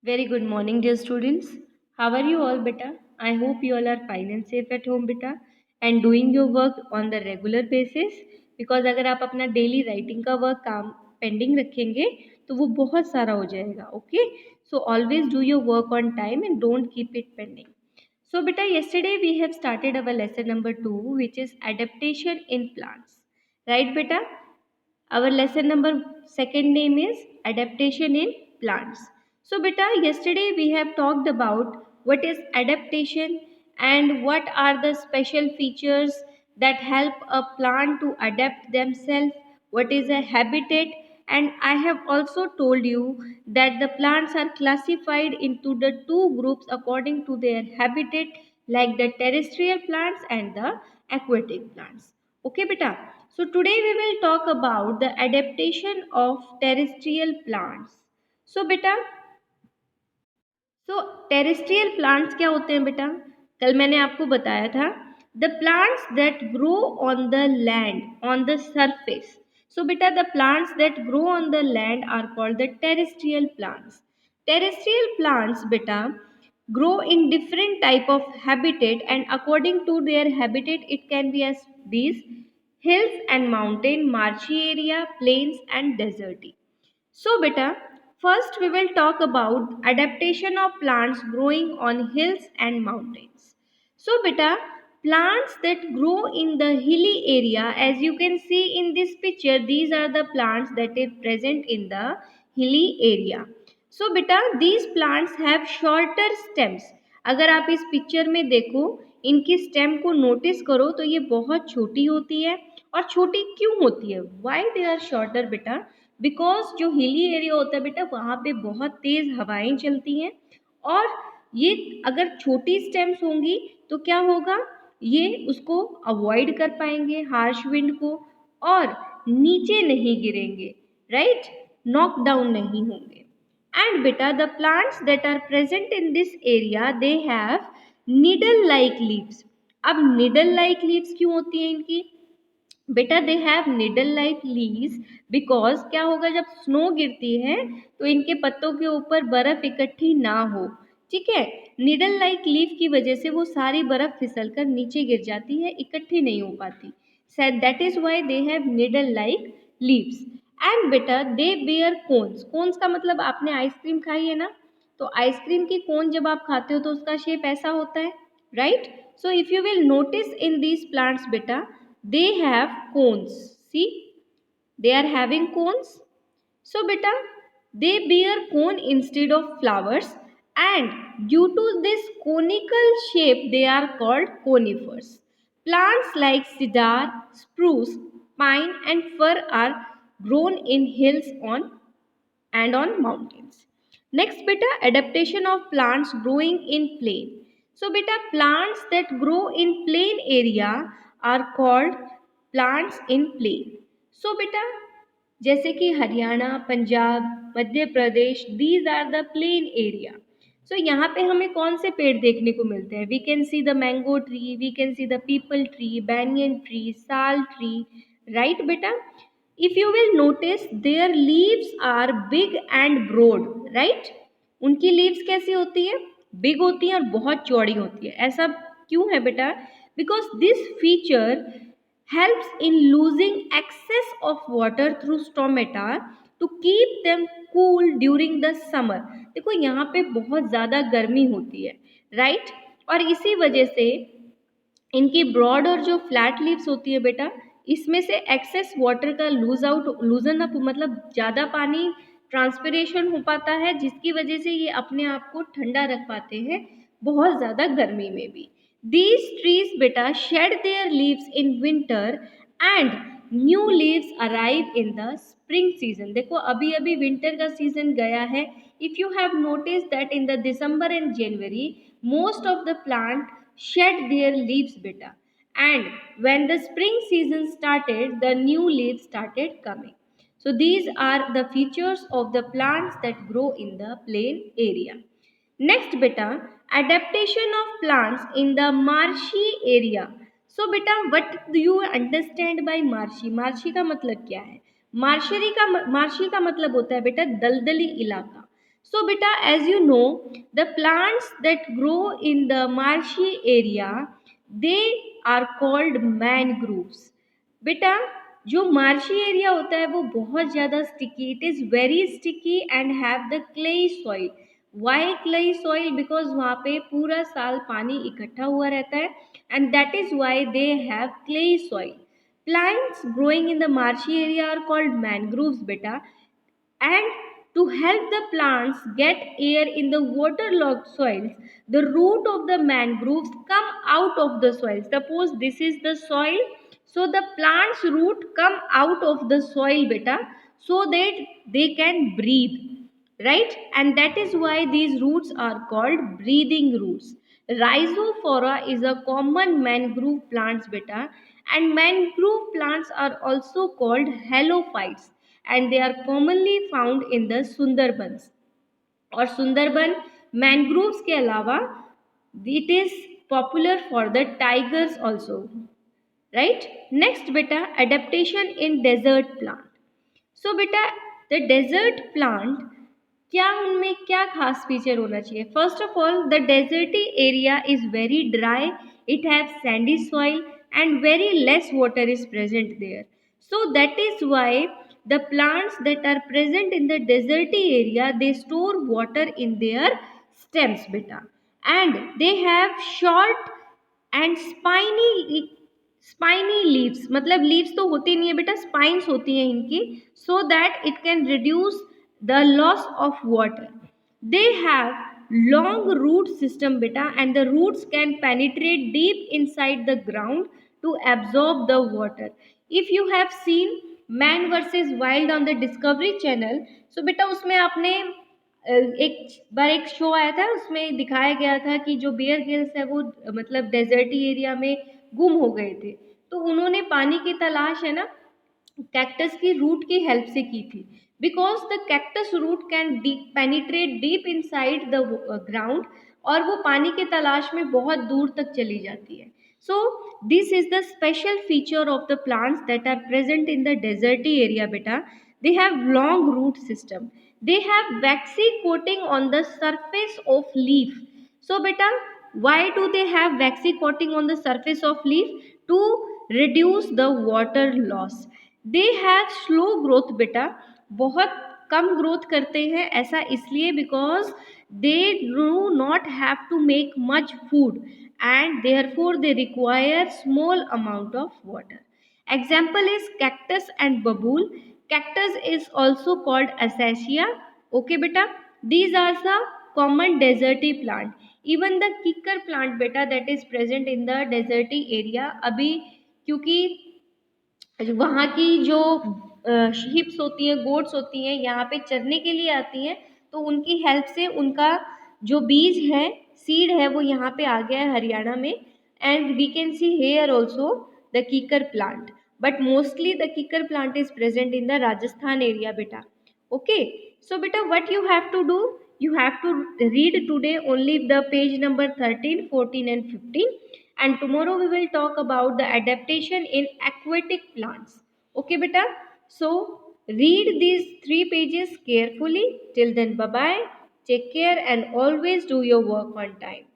Very good morning, dear students. How are you all, beta? I hope you all are fine and safe at home, beta, and doing your work on the regular basis. Because अगर आप अपना daily writing का work काम pending रखेंगे तो वो बहुत सारा हो जाएगा. Okay, so always do your work on time and don't keep it pending. So, beta, yesterday we have started our lesson number 2, which is adaptation in plants. Right, beta? Our lesson number second name is adaptation in plants. So beta, yesterday we have talked about what is adaptation and what are the special features that help a plant to adapt themselves, what is a habitat, and I have also told you that the plants are classified into the two groups according to their habitat, like the terrestrial plants and the aquatic plants. Okay beta, so today we will talk about the adaptation of terrestrial plants. So beta, so terrestrial plants क्या होते हैं बेटा? कल मैंने आपको बताया था the plants that grow on the land on the surface. So बेटा the plants that grow on the land are called the terrestrial plants. Terrestrial plants beta grow in different type of habitat, and according to their habitat it can be as these: hills and mountain, marshy area, plains and deserty. So beta, first we will talk about adaptation of plants growing on hills and mountains. So beta, plants that grow in the hilly area, as you can see in this picture, these are the plants that is present in the hilly area. So beta, these plants have shorter stems. अगर आप इस picture में देखो, इनकी stem को notice करो तो ये बहुत छोटी होती है. और छोटी क्यों होती है? वाई दे आर शॉर्टर बेटा? बिकॉज जो हिली एरिया होता है बेटा वहाँ पे बहुत तेज़ हवाएं चलती हैं, और ये अगर छोटी स्टेम्स होंगी तो क्या होगा, ये उसको अवॉइड कर पाएंगे हार्श विंड को, और नीचे नहीं गिरेंगे, राइट, नॉक डाउन नहीं होंगे. एंड बेटा the plants that are present in this area they have needle like leaves. अब नीडल लाइक लीव्स क्यों होती हैं इनकी? बेटा they have needle like leaves because क्या होगा, जब स्नो गिरती है तो इनके पत्तों के ऊपर बर्फ इकट्ठी ना हो. ठीक है, निडल लाइक लीफ की वजह से वो सारी बर्फ फिसल कर नीचे गिर जाती है, इकट्ठी नहीं हो पाती. That is why they have needle like leaves. And बेटा दे बेयर कोन्स. कोन्स का मतलब आपने आइसक्रीम खाई है ना, तो आइसक्रीम की कोन जब आप खाते हो तो उसका शेप ऐसा होता है, right. So if you will notice in these plants बेटा, they have cones. See, they are having cones. So beta, they bear cone instead of flowers, and due to this conical shape they are called conifers. Plants like cedar, spruce, pine and fir are grown in hills on mountains. Next beta, adaptation of plants growing in plain. So beta, plants that grow in plain area are called plants in plain. So beta, जैसे कि Haryana, Punjab, Madhya Pradesh, these are the plain area. So यहाँ पे हमें कौन से पेड़ देखने को मिलते हैं? We can see the mango tree, we can see the peepal tree, banyan tree, sal tree, right बेटा. if you will notice their leaves are big and broad, right. उनकी leaves कैसी होती है? big होती है और बहुत चौड़ी होती है. ऐसा क्यों है बेटा? because this feature helps in losing excess of water through stomata to keep them cool during the summer. देखो यहाँ पे बहुत ज़्यादा गर्मी होती है, राइट, और इसी वजह से इनकी ब्रॉड और जो फ्लैट लीव्स होती है बेटा, इसमें से एक्सेस वाटर का लूजन अप मतलब ज़्यादा पानी ट्रांसपिरेशन हो पाता है, जिसकी वजह से ये अपने आप को ठंडा रख पाते हैं बहुत ज़्यादा गर्मी में भी. दीज ट्रीज बेटा shade there leaves in winter and new leaves arrive in the spring season. देखो अभी अभी विंटर का सीजन गया है. If you have notice that in the December and January most of the plant shed their leaves beta, and when the spring season started the new leaves started coming. So these are the features of the plants that grow in the plain area. Next beta, adaptation of plants in the marshy area. So beta, what do you understand by marshy? marshy का मतलब क्या है? Marshy का मतलब होता है बेटा दलदली इलाका. So beta, as you know, the plants that grow in the marshy area, they are called mangroves. बेटा, जो मार्शी एरिया होता है वो बहुत ज़्यादा sticky, it is very sticky and have the clayey soil. Why clayey soil? Because वहाँ पे पूरा साल पानी इकट्ठा हुआ रहता है and that is why they have clayey soil. Plants growing in the marshy area are called mangroves, beta. And to help the plants get air in the waterlogged soils, the root of the mangroves come out of the soil. Suppose this is the soil, so the plant's root come out of the soil, beta, so that they can breathe, right? And that is why these roots are called breathing roots. Rhizophora is a common mangrove plants, beta, and mangrove plants are also called halophytes, and they are commonly found in the Sundarbans. और Sundarban mangroves के अलावा it is popular for the tigers also, right? Next beta, adaptation in desert plant. So beta, the desert plant, क्या उनमें क्या खास feature होना चाहिए? First of all, the deserty area is very dry, it have sandy soil and very less water is present there. So that is why the plants that are present in the deserty area, they store water in their stems beta, and they have short and spiny leaves. मतलब leaves तो होती नहीं है बेटा, spines होती हैं इनकी, so that it can reduce the loss of water. They have long root system beta, and the roots can penetrate deep inside the ground to absorb the water. If you have seen man versus wild on the Discovery channel, so बेटा उसमें आपने एक बार एक show आया था, उसमें दिखाया गया था कि जो बियर गिल्स है वो मतलब डेजर्टी एरिया में गुम हो गए थे, तो उन्होंने पानी की तलाश है ना कैक्टस की रूट की हेल्प से की थी, because the cactus root can penetrate deep inside the ground, और वो पानी की तलाश में बहुत दूर तक चली जाती है. So this is the special feature of the plants that are present in the deserty area beta. They have long root system. They have waxy coating on the surface of leaf. So beta, why do they have waxy coating on the surface of leaf? To reduce the water loss. They have slow growth beta. बहुत कम growth करते हैं, ऐसा इसलिए because they do not have to make much food and therefore they require small amount of water. Example is cactus and babool. Cactus is also called acacia. Okay beta, these are the common deserty plant. Even the kicker plant beta, that is present in the deserty area. अभी क्योंकि वहाँ की जो sheeps होती हैं, goats होती हैं, यहाँ पे चरने के लिए आती हैं, तो उनकी हेल्प से उनका जो बीज है, सीड है, वो यहाँ पे आ गया है हरियाणा में. And we can see here also the kikar plant, but mostly the kikar plant is present in the Rajasthan area बेटा. ओके, सो बेटा what you have to do, you have to read today only the page number 13, 14 and 15, and tomorrow we will talk about the adaptation in aquatic plants. Okay beta, so read these 3 pages carefully. Till then, bye bye, take care and always do your work on time.